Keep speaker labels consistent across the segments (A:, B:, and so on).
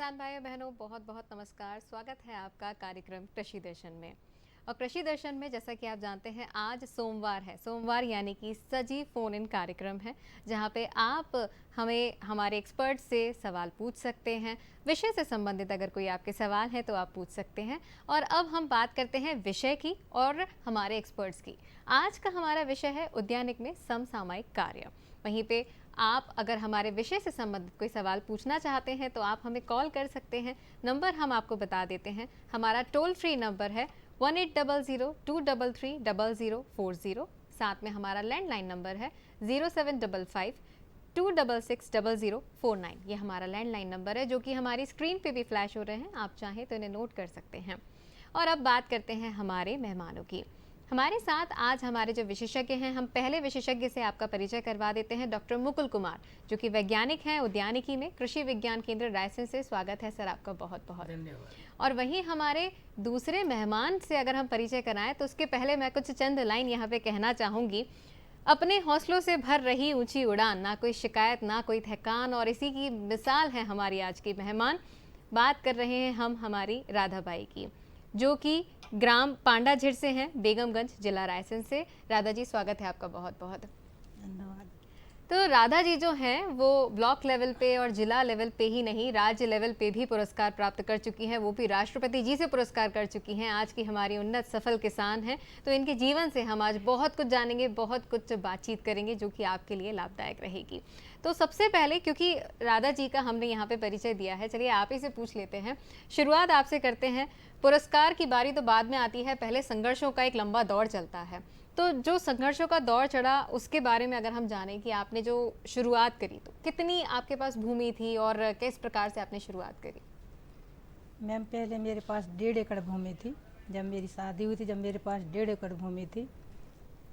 A: किसान भाइयों बहनों, बहुत बहुत नमस्कार। स्वागत है आपका कार्यक्रम कृषि दर्शन में। और कृषि दर्शन में जैसा कि आप जानते हैं, आज सोमवार है। सोमवार यानी कि सजीव फोन इन कार्यक्रम है, जहां पे आप हमें हमारे एक्सपर्ट से सवाल पूछ सकते हैं। विषय से संबंधित अगर कोई आपके सवाल है तो आप पूछ सकते हैं। और अब हम बात करते हैं विषय की और हमारे एक्सपर्ट्स की। आज का हमारा विषय है उद्यानिक में समसामयिक कार्य। वहीं पे आप अगर हमारे विषय से संबंधित कोई सवाल पूछना चाहते हैं तो आप हमें कॉल कर सकते हैं। नंबर हम आपको बता देते हैं। हमारा टोल फ्री नंबर है 1800-233-0040। साथ में हमारा लैंडलाइन नंबर है 0755-266-0049। ये हमारा लैंडलाइन नंबर है, जो कि हमारी स्क्रीन पे भी फ्लैश हो रहे हैं। आप चाहें तो इन्हें नोट कर सकते हैं। और अब बात करते हैं हमारे मेहमानों की। हमारे साथ आज हमारे जो विशेषज्ञ हैं, हम पहले विशेषज्ञ से आपका परिचय करवा देते हैं। डॉक्टर मुकुल कुमार, जो कि वैज्ञानिक हैं उद्यानिकी में, कृषि विज्ञान केंद्र रायसेन से। स्वागत है सर आपका, बहुत बहुत
B: धन्यवाद।
A: और वहीं हमारे दूसरे मेहमान से अगर हम परिचय कराएं तो उसके पहले मैं कुछ चंद लाइन यहाँ पे कहना चाहूँगी। अपने हौसलों से भर रही ऊंची उड़ान, ना कोई शिकायत ना कोई थकान, और इसी की मिसाल है हमारी आज की मेहमान। बात कर रहे हैं हम हमारी राधा बाई की, जो कि ग्राम पांडाझिर से हैं, बेगमगंज, जिला रायसेन से। राधा जी, स्वागत है आपका बहुत बहुत
B: धन्यवाद।
A: तो राधा जी जो हैं वो ब्लॉक लेवल पे और जिला लेवल पे ही नहीं, राज्य लेवल पे भी पुरस्कार प्राप्त कर चुकी हैं। वो भी राष्ट्रपति जी से पुरस्कार कर चुकी हैं। आज की हमारी उन्नत सफल किसान हैं। तो इनके जीवन से हम आज बहुत कुछ जानेंगे, बहुत कुछ बातचीत करेंगे, जो कि आपके लिए लाभदायक रहेगी। तो सबसे पहले, क्योंकि राधा जी का हमने यहाँ पे परिचय दिया है, चलिए आप ही से पूछ लेते हैं। शुरुआत आपसे करते हैं। पुरस्कार की बारी तो बाद में आती है, पहले संघर्षों का एक लंबा दौर चलता है। तो जो संघर्षों का दौर चढ़ा, उसके बारे में अगर हम जानें कि आपने जो शुरुआत करी, तो कितनी आपके पास भूमि थी और किस प्रकार से आपने शुरुआत करी?
B: मैम, पहले मेरे पास 1.5 एकड़ भूमि थी। जब मेरी शादी हुई थी, जब मेरे पास 1.5 एकड़ भूमि थी,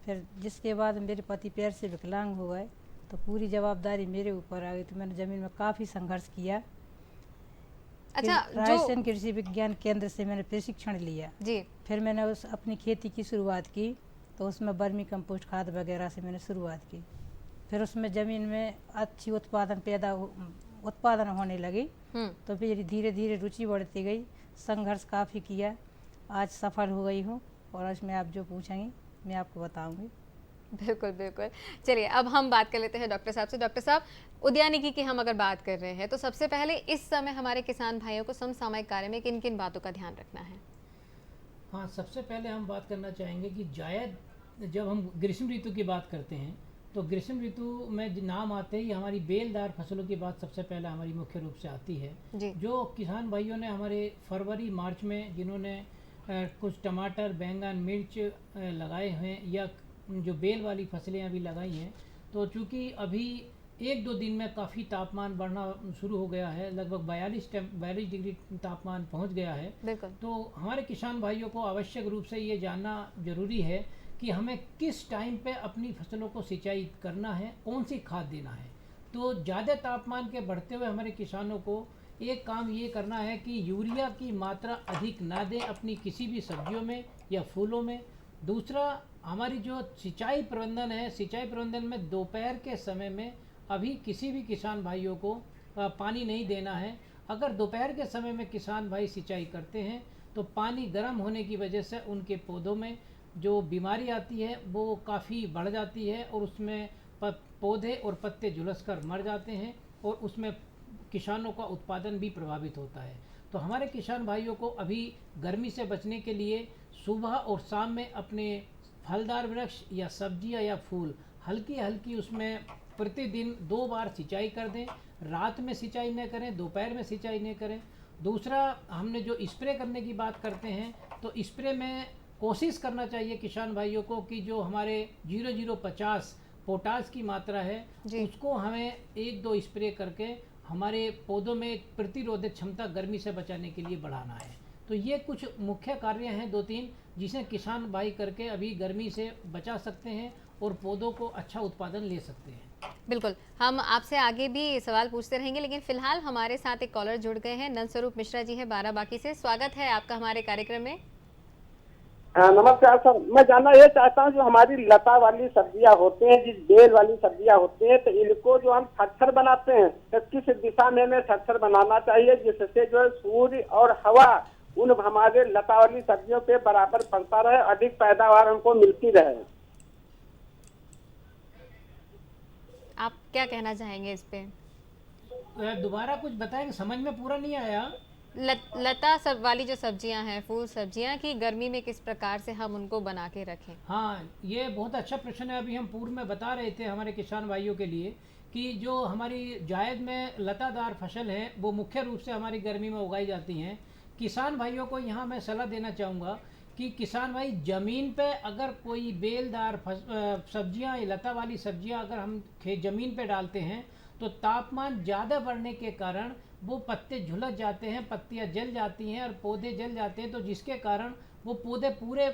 B: फिर जिसके बाद मेरे पति पैर से विकलांग हो गए, तो पूरी जवाबदारी मेरे ऊपर आ गई। तो मैंने ज़मीन में काफ़ी संघर्ष किया।
A: अच्छा,
B: रायसेन कृषि विज्ञान केंद्र से मैंने प्रशिक्षण लिया
A: जी,
B: फिर मैंने उस अपनी खेती की शुरुआत की। तो उसमें वर्मी कंपोस्ट खाद वगैरह से मैंने शुरुआत की। फिर उसमें ज़मीन में अच्छी उत्पादन होने लगी। तो फिर धीरे धीरे रुचि बढ़ती गई, संघर्ष काफ़ी किया। आज सफल हो गई हूँ, और उसमें आप जो पूछेंगी मैं आपको बताऊंगी।
A: बिल्कुल बिल्कुल। चलिए अब हम बात कर लेते हैं डॉक्टर साहब से। डॉक्टर साहब, उद्यानिकी की हम अगर बात कर रहे हैं, तो सबसे पहले इस समय हमारे किसान भाइयों को समसामयिक कार्य में किन किन बातों का ध्यान रखना है?
C: हाँ, सबसे पहले हम बात करना चाहेंगे कि जायद जब हम ग्रीष्म ऋतु की बात करते हैं, तो ग्रीष्म ऋतु में नाम आते ही हमारी बेलदार फसलों की बात सबसे पहले हमारी मुख्य रूप से आती है।
A: जी,
C: जो किसान भाइयों ने हमारे फरवरी मार्च में जिन्होंने कुछ टमाटर, बैंगन, मिर्च लगाए हैं, या जो बेल वाली फसलें अभी लगाई हैं, तो चूँकि अभी 1-2 दिन में काफ़ी तापमान बढ़ना शुरू हो गया है, लगभग 42 डिग्री तापमान पहुंच गया है।
A: बिल्कुल।
C: तो हमारे किसान भाइयों को आवश्यक रूप से ये जानना जरूरी है कि हमें किस टाइम पे अपनी फसलों को सिंचाई करना है, कौन सी खाद देना है। तो ज़्यादा तापमान के बढ़ते हुए हमारे किसानों को एक काम ये करना है कि यूरिया की मात्रा अधिक ना दें अपनी किसी भी सब्जियों में या फूलों में। दूसरा, हमारी जो सिंचाई प्रबंधन है, सिंचाई प्रबंधन में दोपहर के समय में अभी किसी भी किसान भाइयों को पानी नहीं देना है। अगर दोपहर के समय में किसान भाई सिंचाई करते हैं तो पानी गर्म होने की वजह से उनके पौधों में जो बीमारी आती है वो काफ़ी बढ़ जाती है, और उसमें पौधे और पत्ते झुलस कर मर जाते हैं, और उसमें किसानों का उत्पादन भी प्रभावित होता है। तो हमारे किसान भाइयों को अभी गर्मी से बचने के लिए सुबह और शाम में अपने फलदार वृक्ष या सब्जियां या फूल हल्की हल्की उसमें प्रतिदिन 2 बार सिंचाई कर दें। रात में सिंचाई न करें, दोपहर में सिंचाई न करें। दूसरा, हमने जो स्प्रे करने की बात करते हैं, तो स्प्रे में कोशिश करना चाहिए किसान भाइयों को कि जो हमारे 0050 पोटास की मात्रा है, उसको हमें 1-2 स्प्रे करके हमारे पौधों में प्रतिरोधक क्षमता गर्मी से बचाने के लिए बढ़ाना है। तो ये कुछ मुख्य कार्य हैं 2-3, जिसे किसान भाई करके अभी गर्मी से बचा सकते हैं और पौधों को अच्छा उत्पादन ले सकते हैं।
A: बिल्कुल, हम आपसे आगे भी सवाल पूछते रहेंगे, लेकिन फिलहाल हमारे साथ एक कॉलर जुड़ गए हैं। नंद स्वरूप मिश्रा जी हैं बाराबांकी से। स्वागत है आपका हमारे कार्यक्रम में।
D: नमस्कार सर, मैं जानना ये चाहता हूँ जो हमारी लता वाली सब्जियां होती हैं, जिस बेल वाली सब्जियां होती हैं, तो इनको जो हम छच्छर बनाते हैं तो किस दिशा में हमें छच्छर बनाना चाहिए जिससे जो है सूर्य और हवा उन हमारे लता वाली सब्जियों पे बराबर पड़ता रहे, अधिक पैदावार हमको मिलती रहे।
A: आप क्या कहना चाहेंगे इस पे?
C: दोबारा कुछ बताएंगे, समझ में पूरा नहीं आया।
A: लता सब वाली जो सब्जियां हैं, फूल सब्जियां, की गर्मी में किस प्रकार से हम उनको बना के रखें?
C: हाँ, ये बहुत अच्छा प्रश्न है। अभी हम पूर्व में बता रहे थे हमारे किसान भाइयों के लिए कि जो हमारी जायद में लतादार फसल है वो मुख्य रूप से हमारी गर्मी में उगाई जाती हैं। किसान भाइयों को यहाँ मैं सलाह देना चाहूँगा कि किसान भाई ज़मीन पे अगर कोई बेलदार सब्जियाँ, लता वाली सब्जियाँ अगर हम ज़मीन पे डालते हैं तो तापमान ज़्यादा बढ़ने के कारण वो पत्ते झुलस जाते हैं, पत्तियाँ जल जाती हैं और पौधे जल जाते हैं, तो जिसके कारण वो पौधे पूरे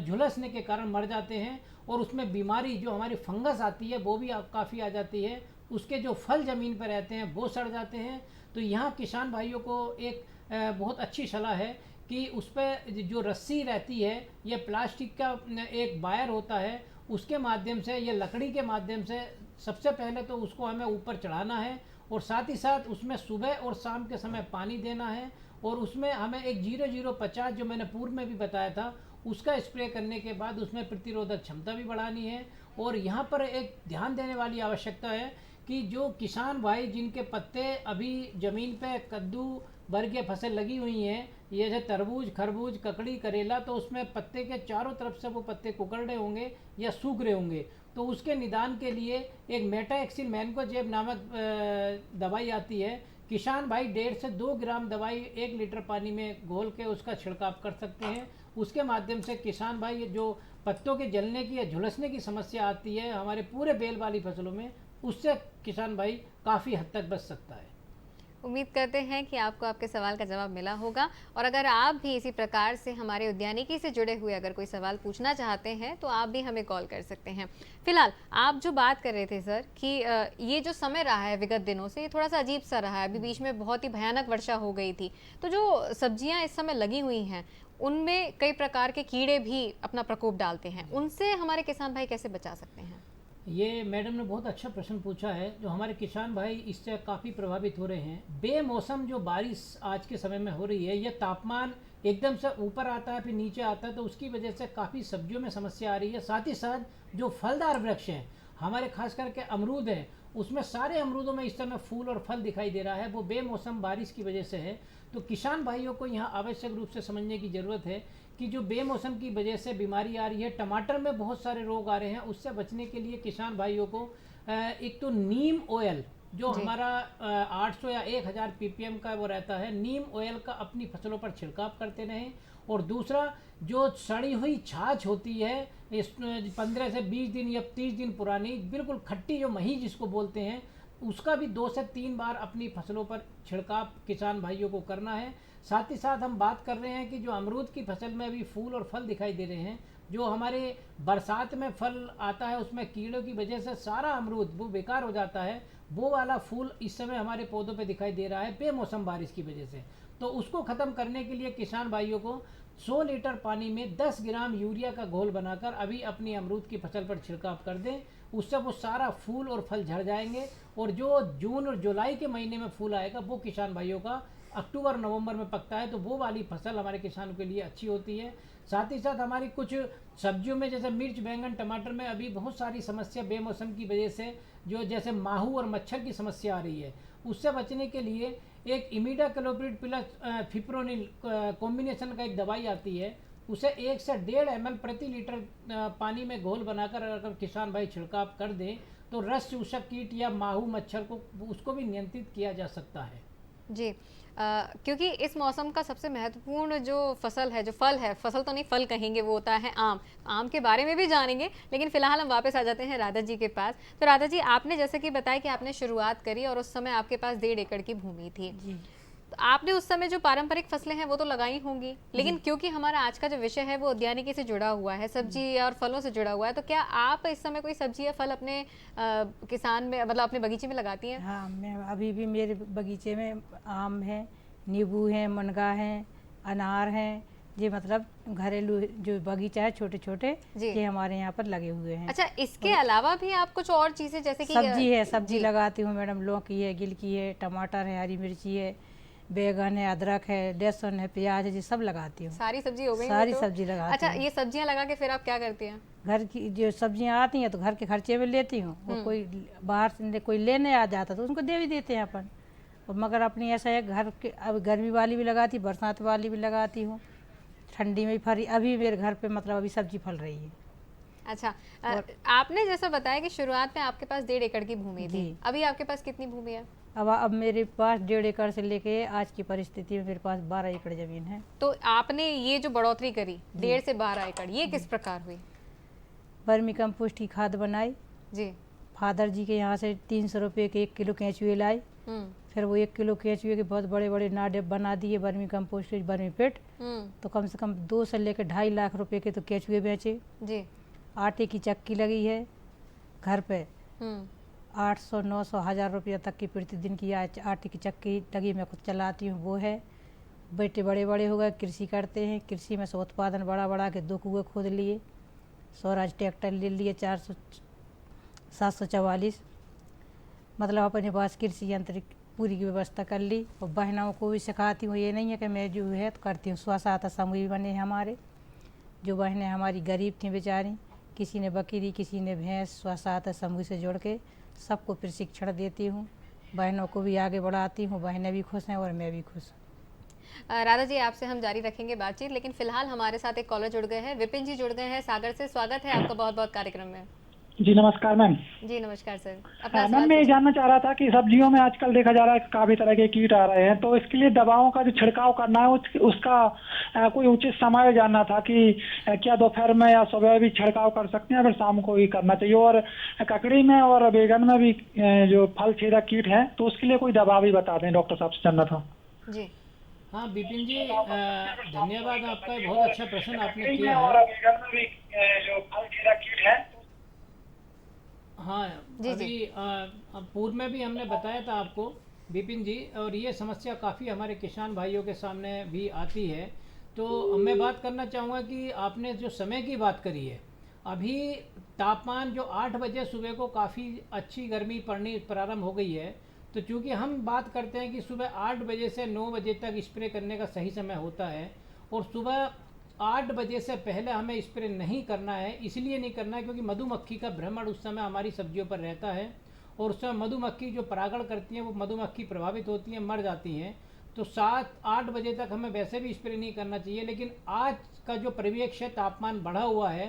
C: झुलसने के कारण मर जाते हैं और उसमें बीमारी जो हमारी फंगस आती है वो भी काफ़ी आ जाती है। उसके जो फल ज़मीन पर रहते हैं वो सड़ जाते हैं। तो यहाँ किसान भाइयों को एक बहुत अच्छी सलाह है कि उस पर जो रस्सी रहती है, ये प्लास्टिक का एक वायर होता है, उसके माध्यम से या लकड़ी के माध्यम से सबसे पहले तो उसको हमें ऊपर चढ़ाना है और साथ ही साथ उसमें सुबह और शाम के समय पानी देना है और उसमें हमें एक 0050 जो मैंने पूर्व में भी बताया था उसका स्प्रे करने के बाद उसमें प्रतिरोधक क्षमता भी बढ़ानी है। और यहाँ पर एक ध्यान देने वाली आवश्यकता है कि जो किसान भाई जिनके पत्ते अभी ज़मीन पे कद्दू वर्गीय फसल लगी हुई हैं, ये जैसे तरबूज, खरबूज, ककड़ी, करेला, तो उसमें पत्ते के चारों तरफ से वो पत्ते कुकड़ रहे होंगे या सूख रहे होंगे, तो उसके निदान के लिए एक मेटाएक्सिल मैनकोजेब नामक दवाई आती है। किसान भाई 1.5 से 2 ग्राम दवाई 1 लीटर पानी में घोल के उसका छिड़काव कर सकते हैं। उसके माध्यम से किसान भाई जो पत्तों के जलने की या झुलसने की समस्या आती है हमारे पूरे बेल वाली फसलों में, उससे किसान भाई काफ़ी हद तक बच सकता है।
A: उम्मीद करते हैं कि आपको आपके सवाल का जवाब मिला होगा और अगर आप भी इसी प्रकार से हमारे उद्यानिकी से जुड़े हुए अगर कोई सवाल पूछना चाहते हैं तो आप भी हमें कॉल कर सकते हैं। फिलहाल आप जो बात कर रहे थे सर कि ये जो समय रहा है विगत दिनों से, ये थोड़ा सा अजीब सा रहा है। अभी बीच में बहुत ही भयानक वर्षा हो गई थी, तो जो सब्जियां इस समय लगी हुई हैं उनमें कई प्रकार के कीड़े भी अपना प्रकोप डालते हैं, उनसे हमारे किसान भाई कैसे बचा सकते हैं?
C: ये मैडम ने बहुत अच्छा प्रश्न पूछा है। जो हमारे किसान भाई इससे काफ़ी प्रभावित हो रहे हैं। बेमौसम जो बारिश आज के समय में हो रही है, ये तापमान एकदम से ऊपर आता है फिर नीचे आता है, तो उसकी वजह से काफ़ी सब्जियों में समस्या आ रही है। साथ ही साथ जो फलदार वृक्ष हैं हमारे, खास करके अमरूद हैं, उसमें सारे अमरूदों में इस समय फूल और फल दिखाई दे रहा है, वो बेमौसम बारिश की वजह से है। तो किसान भाइयों को यहाँ आवश्यक रूप से समझने की ज़रूरत है कि जो बेमौसम की वजह से बीमारी आ रही है, टमाटर में बहुत सारे रोग आ रहे हैं, उससे बचने के लिए किसान भाइयों को एक तो नीम ऑयल जो हमारा 800 या 1000 ppm का वो रहता है, नीम ऑयल का अपनी फसलों पर छिड़काव करते रहें। और दूसरा, जो सड़ी हुई छाछ होती है, इस 15 से 20 दिन या 30 दिन पुरानी बिल्कुल खट्टी जो मही जिसको बोलते हैं, उसका भी 2 से 3 बार अपनी फसलों पर छिड़काव किसान भाइयों को करना है। साथ ही साथ हम बात कर रहे हैं कि जो अमरूद की फसल में अभी फूल और फल दिखाई दे रहे हैं, जो हमारे बरसात में फल आता है उसमें कीड़ों की वजह से सारा अमरूद वो बेकार हो जाता है, वो वाला फूल इस समय हमारे पौधों पे दिखाई दे रहा है बेमौसम बारिश की वजह से। तो उसको ख़त्म करने के लिए किसान भाइयों को 100 लीटर पानी में 10 ग्राम यूरिया का घोल बनाकर अभी अपनी अमरूद की फसल पर छिड़काव कर दें, उससे वो सारा फूल और फल झड़ जाएंगे। और जो जून और जुलाई के महीने में फूल आएगा वो किसान भाइयों का अक्टूबर नवंबर में पकता है, तो वो वाली फसल हमारे किसानों के लिए अच्छी होती है। साथ ही साथ हमारी कुछ सब्जियों में जैसे मिर्च, बैंगन, टमाटर में अभी बहुत सारी समस्या बेमौसम की वजह से जो जैसे माहू और मच्छर की समस्या आ रही है, उससे बचने के लिए एक इमिडाक्लोप्रिड प्लस फिप्रोनिल कॉम्बिनेशन का एक दवाई आती है, उसे 1 से 1.5 ml प्रति लीटर पानी में घोल बनाकर अगर किसान भाई छिड़काव कर दें तो रस चूसक कीट या माहू मच्छर को उसको भी नियंत्रित किया जा सकता है।
A: जी, क्योंकि इस मौसम का सबसे महत्वपूर्ण जो फसल है, जो फल है, फसल तो नहीं फल कहेंगे, वो होता है आम। आम के बारे में भी जानेंगे, लेकिन फिलहाल हम वापस आ जाते हैं राधा जी के पास। तो राधा जी, आपने जैसे कि बताया कि आपने शुरुआत करी और उस समय आपके पास 1.5 एकड़ की भूमि थी, तो आपने उस समय जो पारंपरिक फसलें हैं वो तो लगाई होंगी, लेकिन क्योंकि हमारा आज का जो विषय है वो उद्यानिकी से जुड़ा हुआ है, सब्जी और फलों से जुड़ा हुआ है, तो क्या आप इस समय कोई सब्जी या फल अपने किसान में, मतलब अपने बगीचे में लगाती हैं?
B: हाँ, मैं अभी भी मेरे बगीचे में आम है, नींबू है, मनगा है, अनार है, ये मतलब घरेलू जो बगीचा है छोटे छोटे,
A: जी।
B: ये हमारे यहाँ पर लगे हुए हैं।
A: अच्छा, इसके अलावा भी आप कुछ और चीजें जैसे कि
B: सब्जी है, सब्जी
A: जी।
B: लगाती हूँ मैडम, लौकी है, गिलकी है, टमाटर है, हरी मिर्ची है, बैगन है, अदरक है, लहसुन है, प्याज है, ये सब लगाती हूँ।
A: सारी सब्जी हो गई
B: सारी
A: वो तो?
B: सब्जी लगाती
A: अच्छा,
B: हूँ।
A: ये सब्जियां लगा के फिर आप क्या करती हैं?
B: घर की जो सब्जियां आती हैं तो घर के खर्चे में लेती हूँ, और कोई बाहर से कोई लेने आ जाता तो उनको दे भी देते हैं अपन। और मगर अपनी ऐसा है घर के, अब गर्मी वाली भी लगाती, बरसात वाली भी लगाती हूँ, ठंडी में भी फरी। अभी मेरे घर पे मतलब अभी सब्जी फल रही है।
A: अच्छा, आपने जैसा बताया कि शुरुआत में आपके पास 1.5 एकड़ की भूमि थी,
B: जी।
A: अभी आपके पास कितनी भूमि है?
B: अब मेरे पास 1.5 एकड़ से लेके आज की परिस्थिति में मेरे पास 12 एकड़ जमीन है।
A: तो आपने ये जो बढ़ोतरी करी 1.5 से 12 एकड़, ये किस प्रकार हुई?
B: वर्मी कंपोस्ट की खाद बनाई
A: जी।
B: फादर जी के यहाँ से 300 रुपये के 1 किलो केंचुए लाई। फिर वो 1 किलो केंचुए के बहुत बड़े बड़े नाडे बना दिए वर्मी कंपोस्ट के, वर्मी पिट। तो कम से कम 2 से लेकर 2.5 लाख रुपए के तो केंचुए बेचे।
A: जी।
B: आटे की चक्की लगी है घर पे, 800 900 1000 रुपया तक की प्रतिदिन की आटे की चक्की लगी, मैं खुद चलाती हूँ, वो है। बेटे बड़े बड़े हो गए, कृषि करते हैं, कृषि में से उत्पादन बड़ा बड़ा के 2 कुएँ खोद लिए, स्वराज ट्रैक्टर ले लिए 744, मतलब अपने पास कृषि यंत्र पूरी की व्यवस्था कर ली। और बहनों को भी सिखाती हूँ, ये नहीं है कि मैं जो है तो करती हूँ। स्व सहायता समूह भी बने हैं हमारे, जो बहनें हमारी गरीब थी बेचारी, किसी ने बकरी, किसी ने भैंस, स्व सहायता समूह से जोड़ के सबको प्रशिक्षण देती हूँ, बहनों को भी आगे बढ़ाती हूँ। बहनें भी खुश हैं और मैं भी खुश हूँ।
A: राधा जी, आपसे हम जारी रखेंगे बातचीत, लेकिन फिलहाल हमारे साथ एक कॉलर जुड़ गए हैं, विपिन जी जुड़ गए हैं सागर से। स्वागत है आपका बहुत बहुत कार्यक्रम में।
E: जी नमस्कार मैम।
A: जी नमस्कार सर, अपना
E: मैम मैं ये जानना चाह रहा था कि सब्जियों में आजकल देखा जा रहा है काफी तरह के कीट आ रहे हैं, तो इसके लिए दवाओं का जो छिड़काव करना है उसका कोई उचित समय जानना था कि क्या दोपहर में या सुबह भी छिड़काव कर सकते हैं, फिर शाम को ही करना चाहिए। और ककड़ी में और बैगन में भी जो फल छेदक कीट है, तो उसके लिए कोई दवा भी बता दें, डॉक्टर साहब से जानना था।
A: जी।
C: हाँ विपिन जी, धन्यवाद आपका, बहुत अच्छा प्रश्न आपने किया है।
E: जो फल छेदक कीट है,
C: हाँ
A: जी,
C: अभी पूर्व में भी हमने बताया था आपको विपिन जी, और ये समस्या काफ़ी हमारे किसान भाइयों के सामने भी आती है। तो मैं बात करना चाहूँगा कि आपने जो समय की बात करी है, अभी तापमान जो 8 बजे सुबह को काफ़ी अच्छी गर्मी पड़नी प्रारंभ हो गई है। तो चूँकि हम बात करते हैं कि सुबह 8 बजे से 9 बजे तक स्प्रे करने का सही समय होता है, और सुबह 8 बजे से पहले हमें स्प्रे नहीं करना है। इसलिए नहीं करना है क्योंकि मधुमक्खी का भ्रमण उस समय हमारी सब्जियों पर रहता है, और उस समय मधुमक्खी जो परागण करती हैं वो मधुमक्खी प्रभावित होती हैं, मर जाती हैं। तो 7-8 बजे तक हमें वैसे भी स्प्रे नहीं करना चाहिए। लेकिन आज का जो परिवेश है, तापमान बढ़ा हुआ है,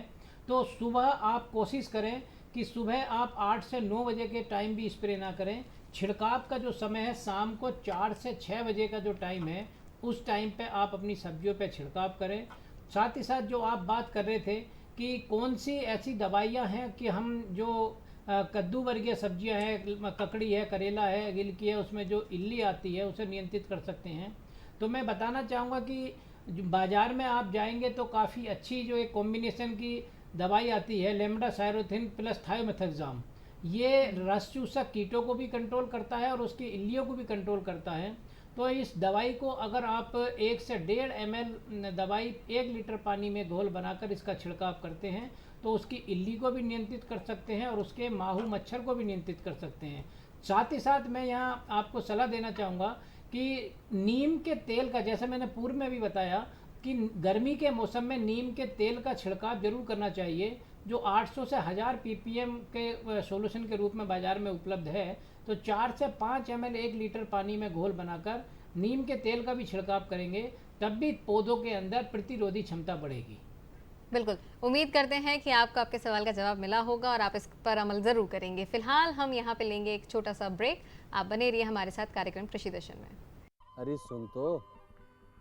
C: तो सुबह आप कोशिश करें कि सुबह आप 8 से 9 बजे के टाइम भी स्प्रे ना करें। छिड़काव का जो समय है शाम को 4 से 6 बजे का जो टाइम है, उस टाइम पे आप अपनी सब्जियों पे छिड़काव करें। साथ ही साथ जो आप बात कर रहे थे कि कौन सी ऐसी दवाइयाँ हैं कि हम जो कद्दू वर्गीय सब्जियां हैं, ककड़ी है, करेला है, गिलकी है, उसमें जो इल्ली आती है उसे नियंत्रित कर सकते हैं। तो मैं बताना चाहूँगा कि बाज़ार में आप जाएंगे तो काफ़ी अच्छी जो एक कॉम्बिनेशन की दवाई आती है, लेमडासाइरोथिन प्लस थायोमेथाक्साम। ये रस चूसक कीटों को भी कंट्रोल करता है और उसकी इल्लियों को भी कंट्रोल करता है। तो इस दवाई को अगर आप 1 से 1.5 ml दवाई 1 लीटर पानी में घोल बनाकर इसका छिड़काव करते हैं तो उसकी इल्ली को भी नियंत्रित कर सकते हैं और उसके माहू मच्छर को भी नियंत्रित कर सकते हैं। साथ ही साथ मैं यहाँ आपको सलाह देना चाहूँगा कि नीम के तेल का, जैसे मैंने पूर्व में भी बताया कि गर्मी के मौसम में नीम के तेल का छिड़काव जरूर करना चाहिए, जो 800 से 1000 ppm के सॉल्यूशन के रूप में बाज़ार में उपलब्ध है। तो 4 से 5 ml 1 लीटर पानी में घोल बनाकर नीम के तेल का भी छिड़काव करेंगे, तब भी पौधों के अंदर प्रतिरोधी क्षमता बढ़ेगी।
A: बिल्कुल, उम्मीद करते हैं कि आपको आपके सवाल का जवाब मिला होगा और आप इस पर अमल ज़रूर करेंगे। फिलहाल हम यहाँ पे लेंगे एक छोटा सा ब्रेक। आप बने रहिए हमारे साथ कार्यक्रम कृषि दर्शन में।
F: अरे सुन तो।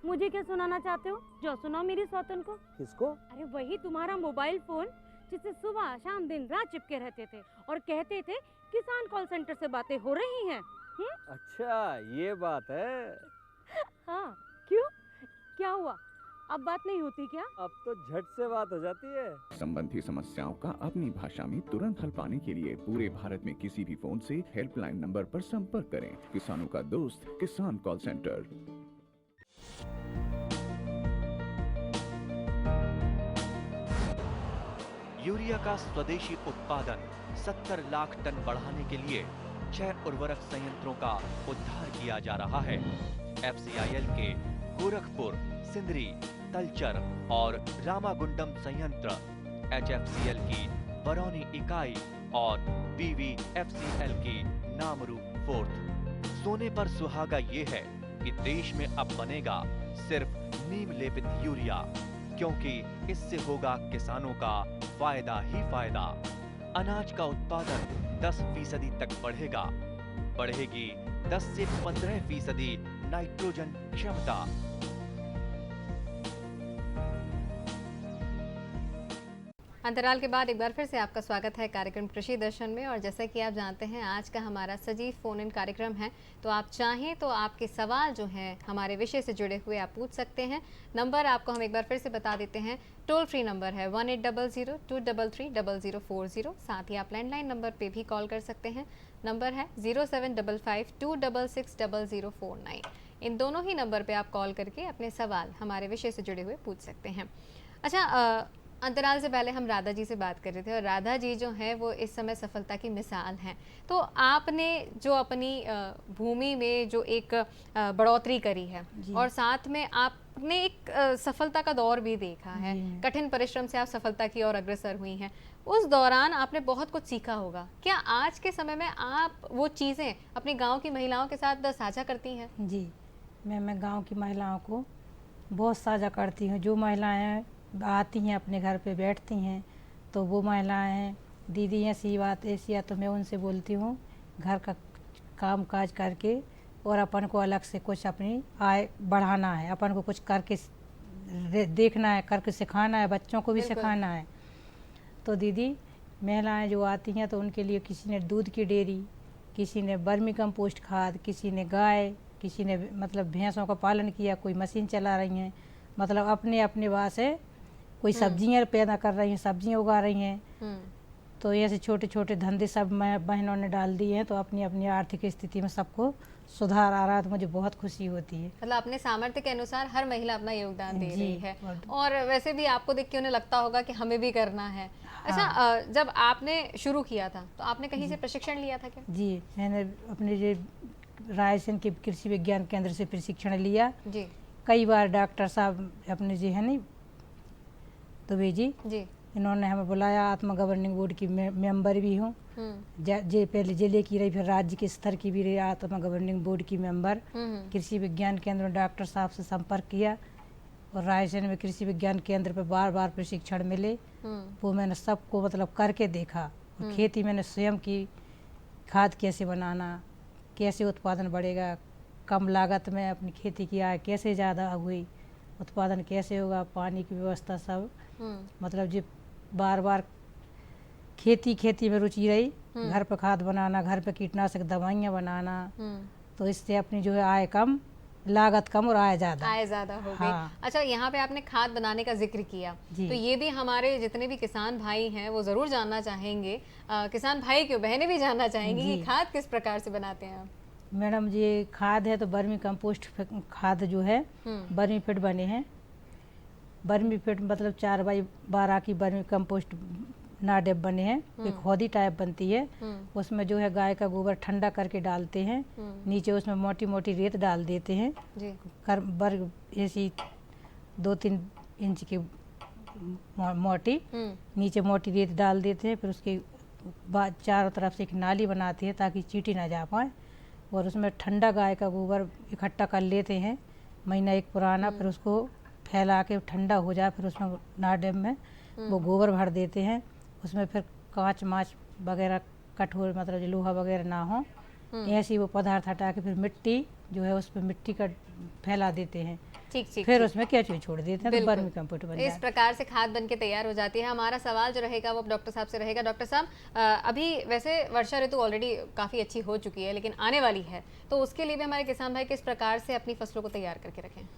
G: मुझे क्या सुनाना चाहते हो? जो सुनाओ मेरी सौतन को।
F: किसको?
G: अरे वही तुम्हारा मोबाइल फोन जिससे सुबह शाम दिन रात चिपके रहते थे और कहते थे किसान कॉल सेंटर से बातें हो रही हैं।
F: अच्छा ये बात है।
G: हाँ क्यों, क्या हुआ? अब बात नहीं होती क्या?
F: अब तो झट से बात हो जाती है।
H: संबंधी समस्याओं का अपनी भाषा में तुरंत हल पाने के लिए पूरे भारत में किसी भी फोन से हेल्पलाइन नंबर पर संपर्क करें। किसानों का दोस्त किसान कॉल सेंटर।
I: यूरिया का स्वदेशी उत्पादन 70 लाख टन बढ़ाने के लिए 6 उर्वरक संयंत्रों का उद्धार किया जा रहा है। FCIL के गोरखपुर, सिंदरी, तलचर और रामागुंडम संयंत्र, HFCL की बरौनी इकाई और BVFCL की नामरू फोर्थ। सोने पर सुहागा ये है कि देश में अब बनेगा सिर्फ नीम लेपित यूरिया, क्योंकि इससे होगा किसानों का फायदा ही फायदा। अनाज का उत्पादन 10% तक बढ़ेगा। बढ़ेगी 10 से 15% नाइट्रोजन क्षमता।
A: अंतराल के बाद एक बार फिर से आपका स्वागत है कार्यक्रम कृषि दर्शन में। और जैसा कि आप जानते हैं आज का हमारा सजीव फोन इन कार्यक्रम है, तो आप चाहें तो आपके सवाल जो हैं हमारे विषय से जुड़े हुए आप पूछ सकते हैं। नंबर आपको हम एक बार फिर से बता देते हैं। टोल फ्री नंबर है 1800-233-0040। साथ ही आप लैंडलाइन नंबर पे भी कॉल कर सकते हैं। नंबर है 0755-266-0049। इन दोनों ही नंबर पे आप कॉल करके अपने सवाल हमारे विषय से जुड़े हुए पूछ सकते हैं। अच्छा, अंतराल से पहले हम राधा जी से बात कर रहे थे और राधा जी जो हैं वो इस समय सफलता की मिसाल हैं। तो आपने जो अपनी भूमि में जो एक बढ़ोतरी करी है और साथ में आपने एक सफलता का दौर भी देखा है, कठिन परिश्रम से आप सफलता की ओर अग्रसर हुई हैं। उस दौरान आपने बहुत कुछ सीखा होगा। क्या आज के समय में आप वो चीज़ें अपने गाँव की महिलाओं के साथ साझा करती हैं?
B: जी, मैं गाँव की महिलाओं को बहुत साझा करती हूँ। जो महिलाएँ आती हैं अपने घर पे बैठती हैं तो वो महिलाएं दीदी ऐसी बात ऐसी है, तो मैं उनसे बोलती हूँ घर का काम काज करके और अपन को अलग से कुछ अपनी आय बढ़ाना है, अपन को कुछ करके देखना है, करके सिखाना है, बच्चों को भी सिखाना है। तो दीदी महिलाएं जो आती हैं तो उनके लिए किसी ने दूध की डेयरी, किसी ने वर्मी कंपोस्ट खाद, किसी ने गाय, किसी ने मतलब भैंसों का पालन किया, कोई मशीन चला रही हैं, मतलब अपने अपने वहाँ से कोई सब्जियां पैदा कर रही हैं, सब्जियां उगा रही हैं। तो ऐसे छोटे छोटे धंधे सब बहनों ने डाल दिए हैं, तो अपनी अपनी आर्थिक स्थिति में सबको सुधार आ रहा है। तो मुझे बहुत खुशी होती है।
A: मतलब अपने सामर्थ्य के अनुसार हर महिला अपना योगदान दे रही है और वैसे भी आपको देख के उन्हें लगता होगा कि हमें भी करना है। अच्छा, जब आपने शुरू किया था तो आपने कहीं से प्रशिक्षण लिया था क्या?
B: जी, मैंने अपने जो रायसेन के कृषि विज्ञान केंद्र से प्रशिक्षण लिया जी। कई बार डॉक्टर साहब अपने जी है नहीं दुबे जी, इन्होंने हमें बुलाया। आत्मा गवर्निंग बोर्ड की मेंबर भी हूँ, जे पहले जिले की रही, फिर राज्य के स्तर की भी रही, आत्मा गवर्निंग बोर्ड की मेंबर। कृषि विज्ञान केंद्र में डॉक्टर साहब से संपर्क किया और रायसेन में कृषि विज्ञान केंद्र पे बार बार प्रशिक्षण मिले। वो मैंने सबको मतलब करके देखा। खेती मैंने स्वयं की, खाद कैसे बनाना, कैसे उत्पादन बढ़ेगा, कम लागत में अपनी खेती की आय कैसे ज़्यादा हुई, उत्पादन कैसे होगा, पानी की व्यवस्था सब मतलब जो बार बार खेती में रुचि रही। घर पे खाद बनाना, घर पे कीटनाशक दवाइयाँ बनाना, तो इससे अपनी जो है आय कम, लागत कम और आय ज़्यादा
A: हो गई। अच्छा, यहाँ पे आपने खाद बनाने का जिक्र किया, तो ये भी हमारे जितने भी किसान भाई हैं वो ज़रूर जानना चाहेंगे, किसान भाई क्यों बहनें भी जानना चाहेंगी कि खाद किस प्रकार से बनाते हैं आप?
B: मैडम जी, खाद है तो वर्मी कंपोस्ट खाद जो है वर्मी फिट बने हैं। वर्मी फिट मतलब 4x12 की वर्मी कंपोस्ट नाडेप बने हैं। एक खोदी टाइप बनती है, उसमें जो है गाय का गोबर ठंडा करके डालते हैं, नीचे उसमें मोटी मोटी रेत डाल देते हैं वर्ग ऐसी 2-3 इंच की मोटी, नीचे मोटी रेत डाल देते हैं। फिर उसके बाद चारों तरफ से एक नाली बनाते हैं ताकि चींटी ना जा पाए, और उसमें ठंडा गाय का गोबर इकट्ठा कर लेते हैं महीना एक पुराना। फिर उसको फैला के ठंडा हो जाए, फिर उसमें नाडेम में वो गोबर भर देते हैं। उसमें फिर कांच माच वगैरह कठोर मतलब जो लोहा वगैरह ना हो, ऐसी वो पदार्थ हटा के फिर मिट्टी जो है उस पर मिट्टी का फैला देते हैं। फिर उसमें केचुए छोड़ देते हैं, तो वर्मी कंपोस्ट बन जाता है।
A: इस प्रकार से खाद बन के तैयार हो जाती है। हमारा सवाल जो रहेगा वो डॉक्टर साहब से रहेगा। डॉक्टर साहब, अभी वैसे वर्षा ऋतु ऑलरेडी काफ़ी अच्छी हो चुकी है, लेकिन आने वाली है, तो उसके लिए भी हमारे किसान भाई किस प्रकार से अपनी फसलों को तैयार करके रखें?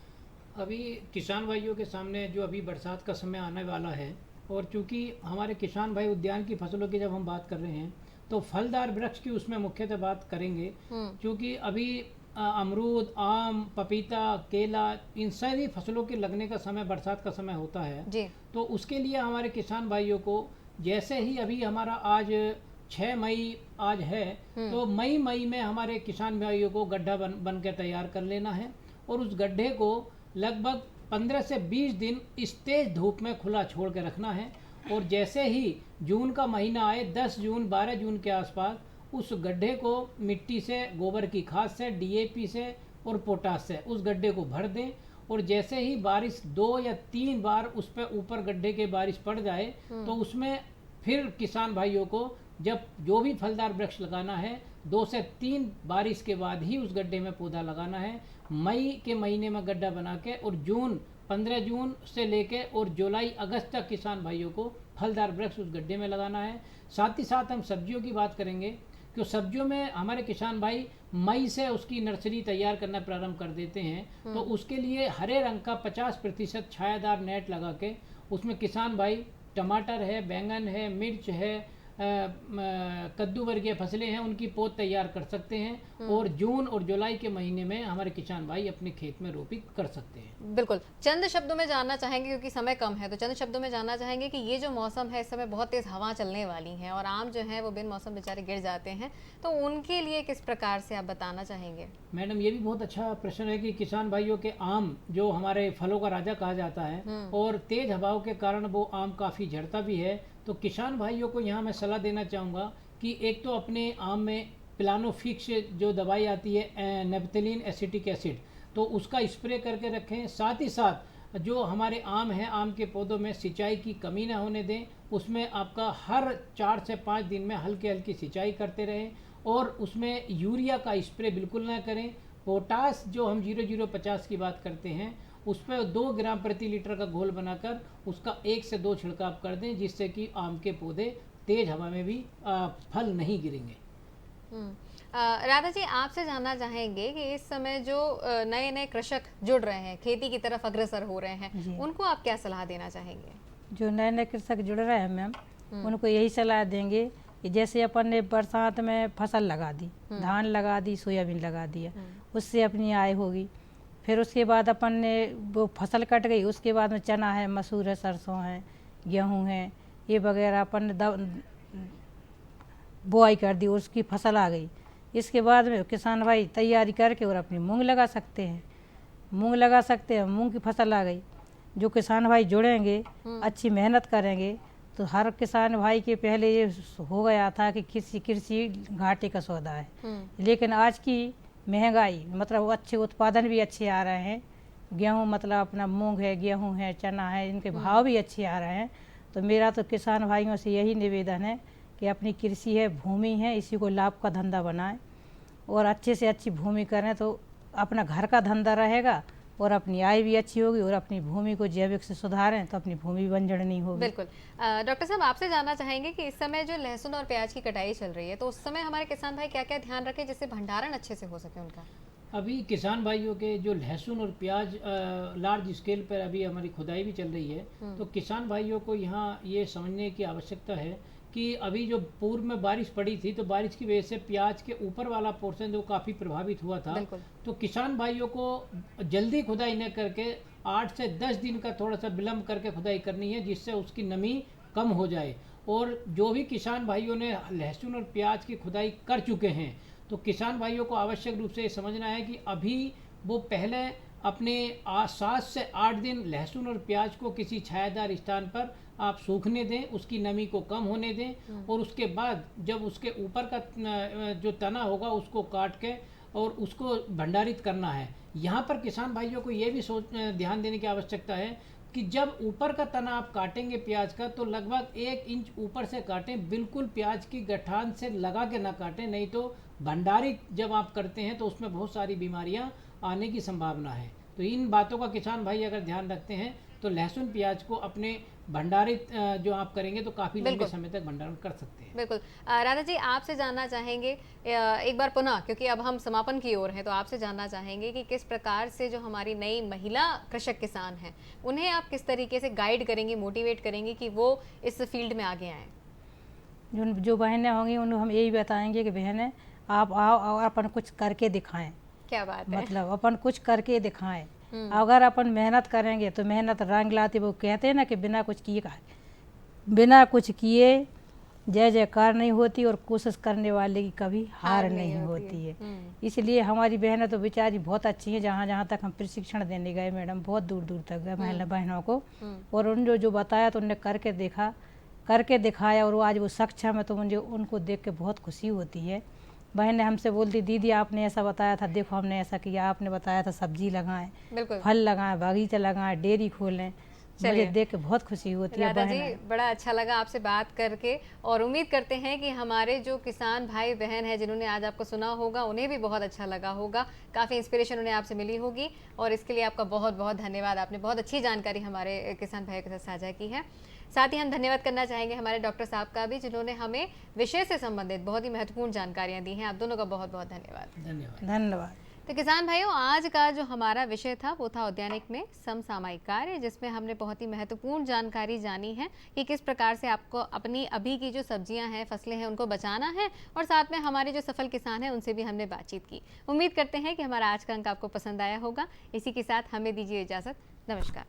C: अभी किसान भाइयों के सामने जो अभी बरसात का समय आने वाला है, और चूँकि हमारे किसान भाई उद्यान की फसलों की जब हम बात कर रहे हैं तो फलदार वृक्ष की उसमें मुख्यतः बात करेंगे। क्योंकि अभी अमरूद, आम, पपीता, केला, इन सारी फसलों के लगने का समय बरसात का समय होता है जी। तो उसके लिए हमारे किसान भाइयों को जैसे ही अभी हमारा आज 6 मई आज है, तो मई में हमारे किसान भाइयों को गड्ढा बन के तैयार कर लेना है और उस गड्ढे को लगभग 15 से 20 दिन इस तेज धूप में खुला छोड़ के रखना है। और जैसे ही जून का महीना आए, 10 जून 12 जून के आसपास, उस गड्ढे को मिट्टी से, गोबर की खाद से, DAP से और पोटास से उस गड्ढे को भर दें। और जैसे ही बारिश 2 या 3 बार उस पर ऊपर गड्ढे के बारिश पड़ जाए, तो उसमें फिर किसान भाइयों को जब जो भी फलदार वृक्ष लगाना है, 2 से 3 बारिश के बाद ही उस गड्ढे में पौधा लगाना है। मई के महीने में गड्ढा बना के और 15 जून से लेके और जुलाई अगस्त तक किसान भाइयों को फलदार वृक्ष उस गड्ढे में लगाना है। साथ ही साथ हम सब्जियों की बात करेंगे, कि सब्जियों में हमारे किसान भाई मई से उसकी नर्सरी तैयार करना प्रारंभ कर देते हैं। तो उसके लिए हरे रंग का 50% छायादार नेट लगा के उसमें किसान भाई टमाटर है, बैंगन है, मिर्च है, कद्दू वर्गीय फसलें हैं, उनकी पौध तैयार कर सकते हैं और जून और जुलाई के महीने में हमारे किसान भाई अपने खेत में रोपित कर सकते हैं।
A: बिल्कुल, चंद शब्दों में जानना चाहेंगे क्योंकि समय कम है, तो चंद शब्दों में जानना चाहेंगे कि ये जो मौसम है, इस समय बहुत तेज हवा चलने वाली है और आम जो है वो बिन मौसम बेचारे गिर जाते हैं, तो उनके लिए किस प्रकार से आप बताना चाहेंगे?
C: मैडम, ये भी बहुत अच्छा प्रश्न है कि किसान भाइयों के आम जो हमारे फलों का राजा कहा जाता है और तेज हवाओं के कारण वो आम काफ़ी झड़ता भी है। तो किसान भाइयों को यहाँ मैं सलाह देना चाहूँगा कि एक तो अपने आम में प्लानोफिक्स जो दवाई आती है, नेपथलीन एसिटिक एसिड, तो उसका स्प्रे करके रखें। साथ ही साथ जो हमारे आम हैं, आम के पौधों में सिंचाई की कमी ना होने दें, उसमें आपका हर 4 से 5 दिन में हल्की सिंचाई करते रहें और उसमें यूरिया का स्प्रे बिल्कुल ना करें। पोटास जो हम 0050 की बात करते हैं, उस पर 2 ग्राम प्रति लीटर का घोल बनाकर उसका 1 से 2 छिड़काव कर दें, जिससे कि आम के पौधे तेज हवा में भी फल नहीं गिरेंगे।
A: राधा जी, आपसे जानना चाहेंगे कि इस समय जो नए कृषक जुड़ रहे हैं, खेती की तरफ अग्रसर हो रहे हैं, उनको आप क्या सलाह देना चाहेंगे?
B: जो नए कृषक जुड़ रहे हैं मैम, उनको यही सलाह देंगे कि जैसे अपन ने बरसात में फसल लगा दी, धान लगा दी, सोयाबीन लगा दिया, उससे अपनी आय होगी। फिर उसके बाद अपन ने वो फसल कट गई, उसके बाद में चना है, मसूर है, सरसों है, गेहूं है, ये वगैरह अपन ने बुआई कर दी, उसकी फसल आ गई। इसके बाद में किसान भाई तैयारी करके और अपनी मूंग लगा सकते हैं, मूंग की फसल आ गई। जो किसान भाई जुड़ेंगे, अच्छी मेहनत करेंगे, तो हर किसान भाई के पहले ये हो गया था कि कृषि घाटे का सौदा है, लेकिन आज की महंगाई मतलब अच्छे उत्पादन भी अच्छे आ रहे हैं। गेहूं मतलब अपना मूंग है, गेहूं है, चना है, इनके भाव भी अच्छे आ रहे हैं। तो मेरा तो किसान भाइयों से यही निवेदन है कि अपनी कृषि है, भूमि है, इसी को लाभ का धंधा बनाएं और अच्छे से अच्छी भूमि करें, तो अपना घर का धंधा रहेगा और अपनी आय भी अच्छी होगी और अपनी भूमि को जैविक से सुधारें तो अपनी भूमि बंजर नहीं होगी।
A: बिल्कुल। डॉक्टर साहब, आपसे जानना चाहेंगे कि इस समय जो लहसुन और प्याज की कटाई चल रही है, तो उस समय हमारे किसान भाई क्या क्या ध्यान रखें जिससे भंडारण अच्छे से हो सके उनका?
C: अभी किसान भाइयों के जो लहसुन और प्याज लार्ज स्केल पर अभी हमारी खुदाई भी चल रही है, तो किसान भाइयों को यहाँ ये समझने की आवश्यकता है कि अभी जो पूर्व में बारिश पड़ी थी, तो बारिश की वजह से प्याज के ऊपर वाला पोर्शन जो काफ़ी प्रभावित हुआ था, तो किसान भाइयों को जल्दी खुदाई न करके 8 से 10 दिन का थोड़ा सा विलम्ब करके खुदाई करनी है, जिससे उसकी नमी कम हो जाए। और जो भी किसान भाइयों ने लहसुन और प्याज की खुदाई कर चुके हैं, तो किसान भाइयों को आवश्यक रूप से समझना है कि अभी वो पहले अपने 7 से 8 दिन लहसुन और प्याज को किसी छायादार स्थान पर आप सूखने दें, उसकी नमी को कम होने दें और उसके बाद जब उसके ऊपर का जो तना होगा उसको काट के और उसको भंडारित करना है। यहाँ पर किसान भाइयों को ये भी ध्यान देने की आवश्यकता है कि जब ऊपर का तना आप काटेंगे प्याज का, तो लगभग 1 इंच ऊपर से काटें, बिल्कुल प्याज की गठान से लगा के ना काटें, नहीं तो भंडारित जब आप करते हैं तो उसमें बहुत सारी बीमारियां आने की संभावना है। तो इन बातों का किसान भाई अगर ध्यान रखते हैं तो लहसुन प्याज को अपने भंडारित जो आप करेंगे तो काफ़ी लंबे समय तक भंडारण कर सकते हैं।
A: बिल्कुल। राधा जी, आपसे जानना चाहेंगे एक बार पुनः, क्योंकि अब हम समापन की ओर हैं, तो आपसे जानना चाहेंगे कि किस प्रकार से जो हमारी नई महिला कृषक किसान हैं, उन्हें आप किस तरीके से गाइड करेंगे, मोटिवेट करेंगे कि वो इस फील्ड में आगे आएँ?
B: जो बहनें होंगी उन्हें हम यही बताएंगे कि बहनें आप आओ और अपन कुछ करके दिखाएं।
A: क्या बात है,
B: मतलब अपन कुछ करके दिखाएं। अगर अपन मेहनत करेंगे तो मेहनत रंग लाती, वो कहते हैं ना कि बिना कुछ किए बिना कुछ किए जय जयकार नहीं होती और कोशिश करने वाले की कभी हार नहीं होती है। इसलिए हमारी बहनें तो बेचारी बहुत अच्छी हैं। जहाँ जहाँ तक हम प्रशिक्षण देने गए मैडम, बहुत दूर दूर तक गए महिला बहनों को, और उन जो बताया तो उनने करके देखा, करके दिखाया, और वो आज वो सक्षम है। तो मुझे उनको देख के बहुत खुशी होती है। बहन ने हमसे बोलती, दीदी आपने ऐसा बताया था, देखो हमने ऐसा किया, आपने बताया था सब्जी लगाएं, फल लगाएं, बागीचा लगाएं, डेयरी खोलें। मुझे देख के बहुत खुशी होती है।
A: राधा जी, बड़ा अच्छा लगा आपसे बात करके, और उम्मीद करते हैं कि हमारे जो किसान भाई बहन हैं जिन्होंने आज आपको सुना होगा, उन्हें भी बहुत अच्छा लगा होगा, काफ़ी इंस्पिरेशन उन्हें आपसे मिली होगी, और इसके लिए आपका बहुत बहुत धन्यवाद। आपने बहुत अच्छी जानकारी हमारे किसान भाइयों के साथ साझा की है। साथ ही हम धन्यवाद करना चाहेंगे हमारे डॉक्टर साहब का भी, जिन्होंने हमें विषय से संबंधित बहुत ही महत्वपूर्ण जानकारियाँ दी हैं। आप दोनों का बहुत बहुत धन्यवाद।
B: धन्यवाद।
A: तो किसान भाइयों, आज का जो हमारा विषय था वो था उद्यानिक में समसामयिक कार्य, जिसमें हमने बहुत ही महत्वपूर्ण जानकारी जानी है कि किस प्रकार से आपको अपनी अभी की जो सब्जियां हैं, फसलें हैं, उनको बचाना है, और साथ में हमारे जो सफल किसान हैं उनसे भी हमने बातचीत की। उम्मीद करते हैं कि हमारा आज का अंक आपको पसंद आया होगा। इसी के साथ हमें दीजिए इजाज़त। नमस्कार।